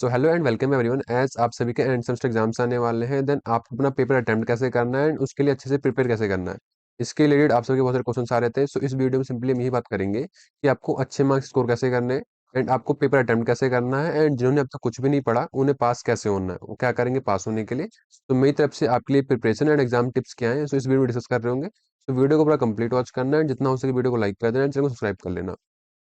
So hello and welcome everyone. As आप सभी के एंड सेमेस्टर एग्जाम्स आने वाले हैं, देन आपको अपना पेपर अटेम्प्ट कैसे करना है एंड उसके लिए अच्छे से प्रिपेयर कैसे करना है, इसके रिलेटेड आप सभी के बहुत सारे क्वेश्चन आ रहे थे। सो इस वीडियो में सिंपली हम यही बात करेंगे कि आपको अच्छे मार्क्स स्कोर कैसे करने हैं एंड आपको पेपर अटेम्प्ट कैसे करना है एंड जिन्होंने अब तक कुछ भी नहीं पढ़ा उन्हें पास कैसे होना है, वो क्या करेंगे पास होने के लिए। तो मेरी तरफ से आपके लिए प्रिपरेशन एंड एग्जाम टिप्स क्या है, सो इस वीडियो में डिस्कस कर रहे होंगे। तो वीडियो को पूरा कंप्लीट वॉच करना है, जितना हो सके वीडियो को लाइक कर देना एंड चैनल को सब्सक्राइब कर लेना।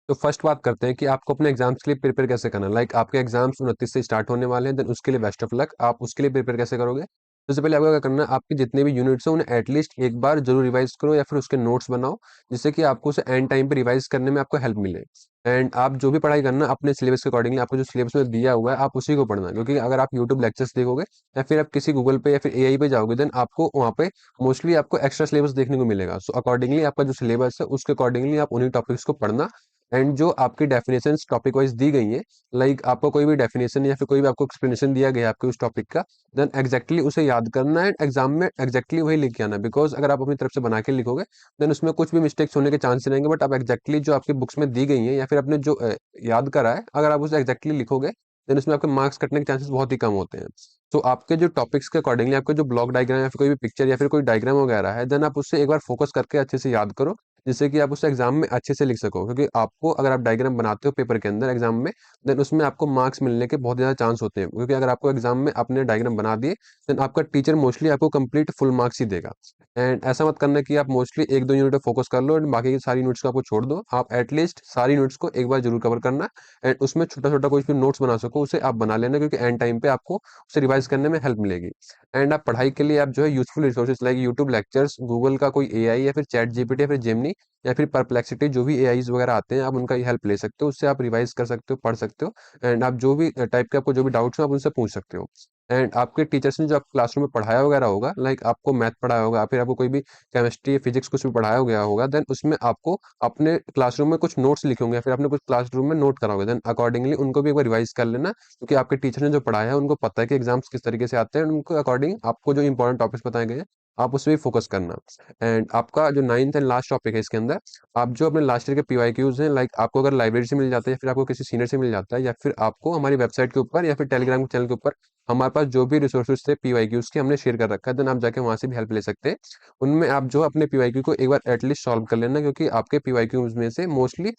तो फर्स्ट बात करते हैं कि आपको अपने एग्जाम्स के लिए प्रिपेयर कैसे करना है। लाइक आपके एग्जाम्स 29 से स्टार्ट होने वाले हैं, देन उसके लिए बेस्ट ऑफ लक। आप उसके लिए प्रिपेयर कैसे करोगे? सबसे पहले आपको क्या करना है, आपके जितने भी यूनिट्स हैं उन्हें एटलीस्ट एक बार जरूर रिवाइज करो या फिर उसके नोट्स बनाओ, जिससे कि आपको उसे एंड टाइम पे रिवाइज करने में आपको हेल्प मिले। एंड आप जो भी पढ़ाई करना अपने सिलेबस के अकॉर्डिंगली, आपको जो सिलेबस में दिया हुआ है आप उसी को पढ़ना, क्योंकि अगर आप यूट्यूब लेक्चर्स देखोगे या फिर आप किसी गूगल पे या फिर एआई पे जाओगे, देन आपको वहाँ पे मोस्टली आपको एक्स्ट्रा सिलेबस देखने को मिलेगा। सो अकॉर्डिंगली आपका जो सिलेबस है उसके अकॉर्डिंगली आप उन्हीं टॉपिक्स को पढ़ना। एंड जो आपकी डेफिनेशन टॉपिक वाइज दी गई है, लाइक आपको कोई भी डेफिनेशन या फिर कोई भी आपको एक्सप्लेनेशन दिया गया है आपके उस टॉपिक का, देन एग्जैक्टली उसे याद करना है, एग्जाम में एग्जैक्टली वही लिख के आना। बिकॉज अगर आप अपनी तरफ से बना के लिखोगे देन उसमें कुछ भी मिस्टेक्स होने के चांसेस रहेंगे, बट आप एग्जैक्टली जो आपकी बुक्स में दी गई है या फिर आपने जो याद करा है, अगर आप उसे एग्जैक्टली लिखोगे देन उसमें आपके मार्क्स कटने के चांसेस बहुत ही कम होते हैं। तो आपके जो टॉपिक्स के अकॉर्डिंगली आपके जो ब्लॉक डायग्राम या फिर कोई भी पिक्चर या फिर कोई डायग्राम वगैरह है, देन आप उससे एक बार फोकस करके अच्छे से याद करो, जिससे कि आप उसे एग्जाम में अच्छे से लिख सको। क्योंकि आपको अगर आप डायग्राम बनाते हो पेपर के अंदर एग्जाम में, देन उसमें आपको मार्क्स मिलने के बहुत ज़्यादा चांस होते हैं। क्योंकि अगर आपको एग्जाम में आपने डायग्राम बना दिए, देन आपका टीचर मोस्टली आपको कंप्लीट फुल मार्क्स ही देगा। एंड ऐसा मत करना कि आप मोस्टली एक दो यूनिट पे फोकस कर लो एंड बाकी की सारी यूनिट्स को आपको छोड़ दो। आप एटलीस्ट सारी यूनिट्स को एक बार जरूर कवर करना एंड उसमें छोटा छोटा कोई भी नोट्स बना सको उसे आप बना लेना, क्योंकि एंड टाइम पे आपको उसे रिवाइज करने में हेल्प मिलेगी। एंड आप पढ़ाई के लिए आप जो है useful resources like YouTube lectures, Google का कोई एआई या फिर चैट जीपीटी या फिर जेमिनी या फिर परप्लेक्सिटी, जो भी एआईज वगैरह आते हैं आप उनका हेल्प ले सकते हो, उससे आप रिवाइज कर सकते हो, पढ़ सकते हो। एंड आप जो भी टाइप के आपको जो भी डाउट्स हो आप उनसे पूछ सकते हो। एंड आपके टीचर्स ने जो आपको क्लासरूम में पढ़ाया वगैरह होगा, लाइक आपको मैथ पढ़ाया होगा, फिर आपको कोई भी केमिस्ट्री फिजिक्स कुछ भी पढ़ाया गया होगा, देन उसमें आपको अपने क्लासरूम में कुछ नोट्स लिखे होंगे या फिर आपने कुछ क्लासरूम में नोट करा होगा, देन अकॉर्डिंगली उनको भी एक बार रिवाइज कर लेना। क्योंकि आपके टीचर ने जो पढ़ाया है उनको पता है कि एग्जाम्स किस तरीके से आते हैं, उनको अकॉर्डिंग आपको जो इंपॉर्टेंट टॉपिक्स बताए गए हैं आप उस पर भी फोकस करना। एंड आपका जो नाइन्थ एंड लास्ट टॉपिक है इसके अंदर, आप जो अपने लास्ट ईयर के पीवाईक्यूज हैं, लाइक आपको अगर लाइब्रेरी से मिल जाता है या फिर आपको किसी सीनियर से मिल जाता है या फिर आपको हमारी वेबसाइट के ऊपर या फिर टेलीग्राम चैनल के ऊपर हमारे पास जो भी रिसोर्सेज थे पीवाईक्यूज के हमने शेयर कर रखा है, देन आप जाके वहां से भी हेल्प ले सकते हैं। उनमें आप जो अपने पीवाईक्यू को एक बार एटलीस्ट सॉल्व कर लेना, क्योंकि आपके पीवाईक्यूज में से मोस्टली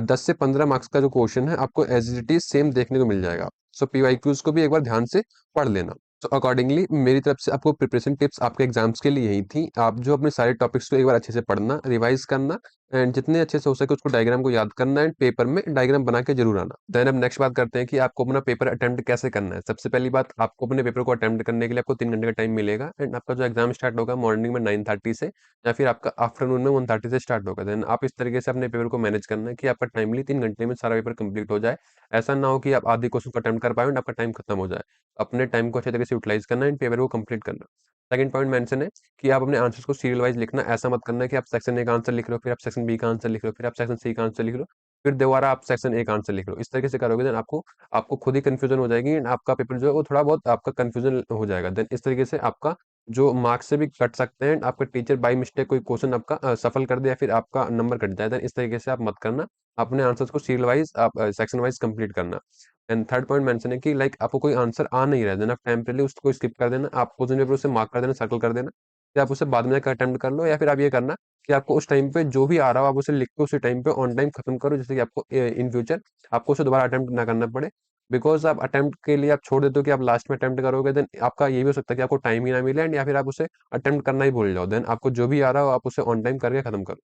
10 से 15 मार्क्स का जो क्वेश्चन है आपको एज इट इज सेम देखने को मिल जाएगा। सो पीवाईक्यूज को भी एक बार ध्यान से पढ़ लेना। तो अकॉर्डिंगली मेरी तरफ से आपको प्रिपरेशन टिप्स आपके एग्जाम्स के लिए यही थी। आप जो अपने सारे टॉपिक्स को एक बार अच्छे से पढ़ना, रिवाइज करना एंड जितने अच्छे से हो सके उसको डायग्राम को याद करना एंड पेपर में डायग्राम बना के जरूर आना। देन अब नेक्स्ट बात करते हैं कि आपको अपना पेपर अटेम्प्ट कैसे करना है। सबसे पहली बात, आपको अपने पेपर को अटेम्प्ट करने के लिए आपको 3 घंटे का टाइम मिलेगा एंड आपका जो एग्जाम स्टार्ट होगा मॉर्निंग में 9:30 से या फिर आपका आफ्टरनून में 1:30 से स्टार्ट होगा। देन आप इस तरीके से अपने पेपर को मैनेज करना है कि आपका टाइमली 3 घंटे में सारा पेपर कंप्लीट हो जाए। ऐसा ना हो कि आप आधे क्वेश्चन को अटेम्प्ट कर पाए और आपका टाइम खत्म हो जाए। अपने टाइम को अच्छे तरीके से यूटिलाइज करना एंड पेपर को कंप्लीट करना। सेकंड पॉइंट मेंशन है कि आप अपने आंसर्स को सीरियल वाइज लिखना। ऐसा मत करना कि आप सेक्शन ए का आंसर लिख रहे हो, फिर आप सेक्शन बी का आंसर लिख रहे हो, फिर आप सेक्शन सी का आंसर लिख रहे हो, फिर दोबारा आप सेक्शन ए का आंसर लिख रहे हो। इस तरीके से करोगे देन आपको आपको खुद ही कंफ्यूजन हो जाएगी एंड आपका पेपर जो है वो थोड़ा बहुत आपका कंफ्यूजन हो जाएगा। देन इस तरीके से आपका जो मार्क्स से भी कट सकते हैं, आपका टीचर बाई मिस्टेक कोई क्वेश्चन आपका सफल कर दे या फिर आपका नंबर कट जाए। देन इस तरीके से आप मत करना, अपने आंसर्स को सीरियल वाइज आप सेक्शन वाइज कंप्लीट करना। एंड थर्ड पॉइंट मेंशन है कि लाइक आपको कोई आंसर आ नहीं रहा है, देन आप टेम्परेली उसको स्किप कर देना, आप क्वेश्चन पेपर उसे मार्क कर देना, सर्कल कर देना, या आप उसे बाद में जाकर अटेम्प्ट कर लो। या फिर आप ये करना कि आपको उस टाइम पे जो भी आ रहा हो आप उसे लिख के उसी टाइम पे ऑन टाइम खत्म करो, जैसे कि आपको इन फ्यूचर आपको उसे दोबारा अटेम्प्ट ना करना पड़े। बिकॉज आप अटेम्प्ट के लिए आप छोड़ देते हो कि आप लास्ट में अटेम्प्ट करोगे, देन आपका ये भी हो सकता है कि आपको टाइम ही ना मिले एंड या फिर आप उसे अटेम्प्ट करना ही भूल जाओ। देन आपको जो भी आ रहा हो आप उसे ऑन टाइम करके खत्म करो।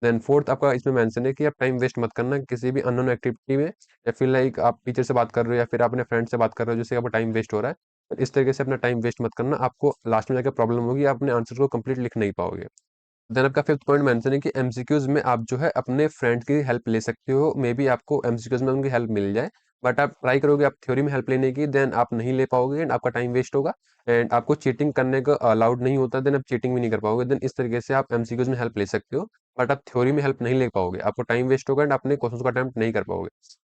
देन फोर्थ आपका इसमें मेंशन है कि आप टाइम वेस्ट मत करना किसी भी अननोन एक्टिविटी में, या फिर लाइक आप टीचर से बात कर रहे हो या फिर आप अपने फ्रेंड से बात कर रहे हो जिससे आपका टाइम वेस्ट हो रहा है। तो इस तरीके से अपना टाइम वेस्ट मत करना, आपको लास्ट में जाकर प्रॉब्लम होगी, आप अपने आंसर को कंप्लीट लिख नहीं पाओगे। देन आपका फिफ्थ पॉइंट मेंशन है कि एमसीक्यूज में आप जो है अपने फ्रेंड की हेल्प ले सकते हो। मे बी आपको एमसीक्यूज में उनकी हेल्प मिल जाए, बट आप ट्राई करोगे आप थ्योरी में हेल्प लेने की, देन आप नहीं ले पाओगे एंड आपका टाइम वेस्ट होगा। एंड आपको चीटिंग करने का अलाउड नहीं होता, देन आप चीटिंग भी नहीं कर पाओगे। देन इस तरीके से आप एमसीक्यूज में हेल्प ले सकते हो, बट आप थ्योरी में हेल्प नहीं ले पाओगे, आपको टाइम वेस्ट होगा एंड अपने क्वेश्चन को अटेम्प्ट नहीं कर पाओगे।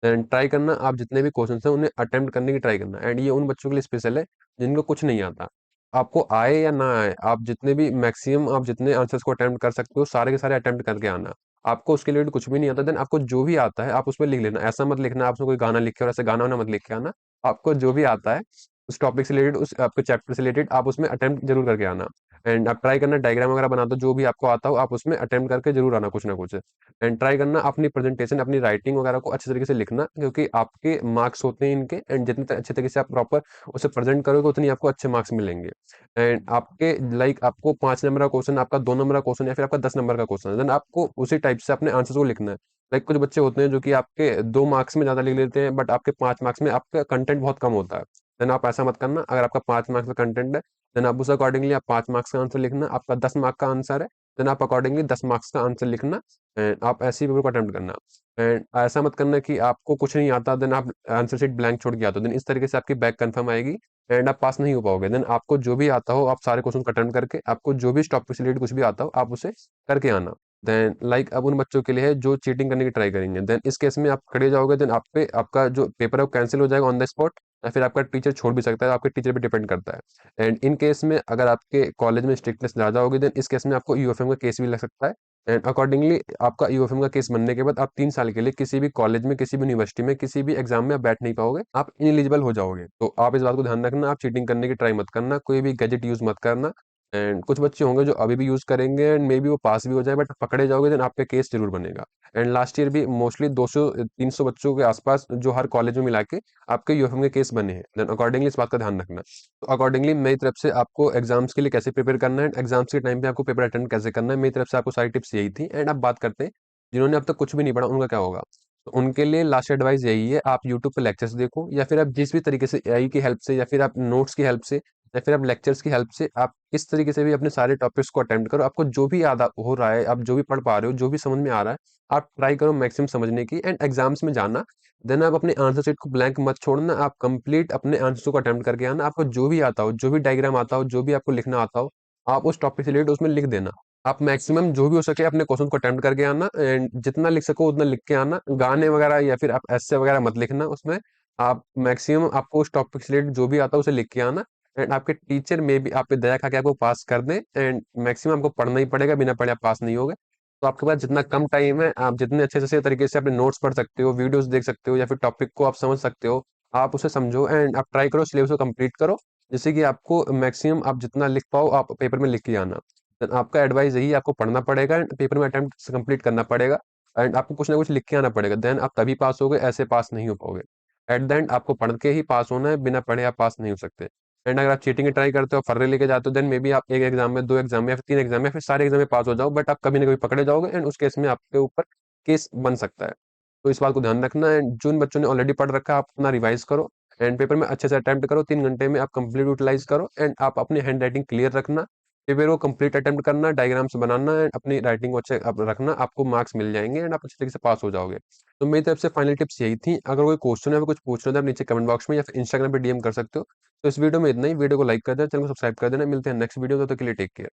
एंड ट्राई करना, आप जितने भी क्वेश्चन हैं उन्हें अटेम्प्ट करने की ट्राई करना। एंड ये उन बच्चों के लिए स्पेशल है जिनको कुछ नहीं आता। आपको आए या ना आए, आप जितने भी मैक्सिमम आप जितने आंसर्स को अटेम्प्ट कर सकते हो सारे के सारे अटेम्प्ट करके आना। आपको उसके लिए कुछ भी नहीं आता, देन आपको जो भी आता है आप उसमें लिख लेना। ऐसा मत लिखना आप उसमें कोई गाना लिखे और ऐसे गाना वाना मत लिख के आना। आपको जो भी आता है, उस टॉपिक से रिलेटेड, उस आपके चैप्टर से रिलेटेड आप उसमें अटेम्प्ट ज़रूर करके आना। एंड आप ट्राई करना डायग्राम वगैरह बना दो, जो भी आपको आता हो आप उसमें अटेम्प्ट करके ज़रूर आना कुछ ना कुछ। एंड ट्राई करना अपनी प्रेज़ेंटेशन, अपनी राइटिंग वगैरह को अच्छे तरीके से लिखना, क्योंकि आपके मार्क्स होते हैं इनके, एंड जितने अच्छे तरीके से आप प्रॉपर उसे प्रेज़ेंट करोगे उतनी आपको अच्छे मार्क्स मिलेंगे। एंड आपके लाइक आपको 5 नंबर का क्वेश्चन, आपका 2 नंबर का क्वेश्चन या फिर आपका 10 नंबर का क्वेश्चन है, देन आपको उसी टाइप से अपने आंसर्स को लिखना है। लाइक कुछ बच्चे होते हैं जो कि आपके 2 मार्क्स में ज़्यादा लिख लेते हैं, बट आपके 5 मार्क्स में आपका कंटेंट बहुत कम होता है। देन आप ऐसा मत करना, अगर आपका 5 मार्क्स का कंटेंट है, देन आप उस अकॉर्डिंगली आप 5 मार्क्स का आंसर लिखना। आपका 10 मार्क्स का आंसर है, देन आप अकॉर्डिंगली 10 मार्क्स का आंसर लिखना। एंड आप ऐसे ही पेपर को अटेम्प्ट करना। एंड ऐसा मत करना कि आपको कुछ नहीं आता, देन आप आंसर शीट ब्लैंक छोड़ के आते हो, देन इस तरीके से आपकी बैक कन्फर्म आएगी एंड आप पास नहीं हो पाओगे। देन आपको जो भी आता हो, आप सारे क्वेश्चन को अटेम्प्ट करके, आपको जो भी इस टॉपिक से रिलेटेड कुछ भी आता हो, आप उसे करके आना। देन लाइक अब उन बच्चों के लिए है जो चीटिंग करने की ट्राई करेंगे, देन इस केस में आप खड़े जाओगे, देन आप पे आपका जो पेपर है वो कैंसिल हो जाएगा ऑन द स्पॉट, या फिर आपका टीचर छोड़ भी सकता है, आपके टीचर पे डिपेंड करता है। एंड इन केस में अगर आपके कॉलेज में स्ट्रिक्टनेस ज़्यादा होगी, देन इस केस में आपको यूएफएम का केस भी लग सकता है। एंड अकॉर्डिंगली आपका यूएफएम का केस बनने के बाद आप 3 साल के लिए किसी भी कॉलेज में, किसी भी यूनिवर्सिटी में, किसी भी एग्जाम में आप बैठ नहीं पाओगे, आप इनएलिजिबल हो जाओगे। तो आप इस बात को ध्यान रखना, आप चीटिंग करने की ट्राई मत करना, कोई भी गैजेट यूज मत करना। एंड कुछ बच्चे होंगे जो अभी भी यूज करेंगे एंड मे बी वो पास भी हो जाए, बट पकड़े जाओगे देन आपका केस जरूर बनेगा। एंड लास्ट ईयर भी मोस्टली 200-300 बच्चों के आसपास जो हर कॉलेज में मिला के आपके यूएफएम के केस बने हैं। देन अकॉर्डिंगली इस बात का ध्यान रखना। तो अकॉर्डिंगली मेरी तरफ से आपको एग्जाम्स के लिए कैसे प्रिपेयर करना है, एग्जाम्स के टाइम पे आपको पेपर अटेंड कैसे करना है, मेरी तरफ से आपको सारी टिप्स यही थी। एंड अब बात करते हैं जिन्होंने अब तक कुछ भी नहीं पढ़ा उनका क्या होगा। तो उनके लिए लास्ट एडवाइस यही है, आप यूट्यूब पे लेक्चर्स देखो, या फिर आप जिस भी तरीके से एआई की हेल्प से, या फिर आप नोट्स की हेल्प से, या फिर आप लेक्चर्स की हेल्प से, आप इस तरीके से भी अपने सारे टॉपिक्स को अटेम्प्ट करो। आपको जो भी याद हो रहा है, आप जो भी पढ़ पा रहे हो, जो भी समझ में आ रहा है, आप ट्राई करो मैक्सिमम समझने की। एंड एग्जाम्स में जाना, देन आप अपने आंसर शीट को ब्लैंक मत छोड़ना, आप कंप्लीट अपने आंसर को अटेम्प्ट करके आना। आपको जो भी आता हो, जो भी डायग्राम आता हो, जो भी आपको लिखना आता हो, आप उस टॉपिक से रिलेटेड उसमें लिख देना। आप मैक्सिमम जो भी हो सके अपने क्वेश्चन को अटेम्प्ट करके आना, एंड जितना लिख सको उतना लिख के आना। गाने वगैरह या फिर आप ऐसे वगैरह मत लिखना उसमें। आप मैक्सिमम आपको उस टॉपिक से रिलेटेड जो भी आता है उसे लिख के आना। एंड आपके टीचर में भी आप पे दया खा के आपको पास कर दें, एंड मैक्सिमम आपको पढ़ना ही पड़ेगा, बिना पढ़े आप पास नहीं होगे। तो आपके पास जितना कम टाइम है, आप जितने अच्छे से तरीके से अपने नोट्स पढ़ सकते हो, वीडियोस देख सकते हो, या फिर टॉपिक को आप समझ सकते हो, आप उसे समझो। एंड आप ट्राई करो सिलेबस को कंप्लीट करो, जिससे कि आपको मैक्सिमम आप जितना लिख पाओ आप पेपर में लिख के आना। देन आपका एडवाइस यही है, आपको पढ़ना पड़ेगा एंड पेपर में अटेम्प्ट कंप्लीट करना पड़ेगा, एंड आपको कुछ ना कुछ लिख के आना पड़ेगा। देन आप तभी पास होगे, ऐसे पास नहीं हो पाओगे। एट द एंड आपको पढ़ के ही पास होना है, बिना पढ़े आप पास नहीं हो सकते। एंड अगर आप चीटिंग की ट्राई करते हो, फर्रे लेके जाते हो, देन मे बी आप एक एग्जाम में, 2 एग्जाम में, या फिर 3 एग्जाम में, या फिर सारे एग्जाम में पास हो जाओ, बट आप कभी ना कभी पकड़े जाओगे, एंड उस केस में आपके ऊपर केस बन सकता है। तो इस बात को ध्यान रखना। एंड जिन बच्चों ने ऑलरेडी पढ़ रखा है, आप अपना रिवाइज करो, एंड पेपर में अच्छे से अटेम्प्ट करो, 3 घंटे में आप कंप्लीट यूटिलाइज करो, एंड आप अपनी हैंड राइटिंग क्लियर रखना। पेपर को कंप्लीट अटेम्प्ट करना, डायग्राम्स बनाना, एंड अपनी राइटिंग को अच्छे रखना, आपको मार्क्स मिल जाएंगे एंड आप अच्छे तरीके से पास हो जाओगे। तो मेरी तरफ से फाइनल टिप्स यही थी। अगर कोई क्वेश्चन है, कुछ पूछना है तो आप नीचे कमेंट बॉक्स में या फिर इंस्टाग्राम पे डीएम कर सकते हो। तो इस वीडियो में इतना ही। वीडियो को लाइक कर देना, चैनल को सब्सक्राइब कर देना। मिलते हैं नेक्स्ट वीडियो में, तो तब तक के लिए टेक केयर।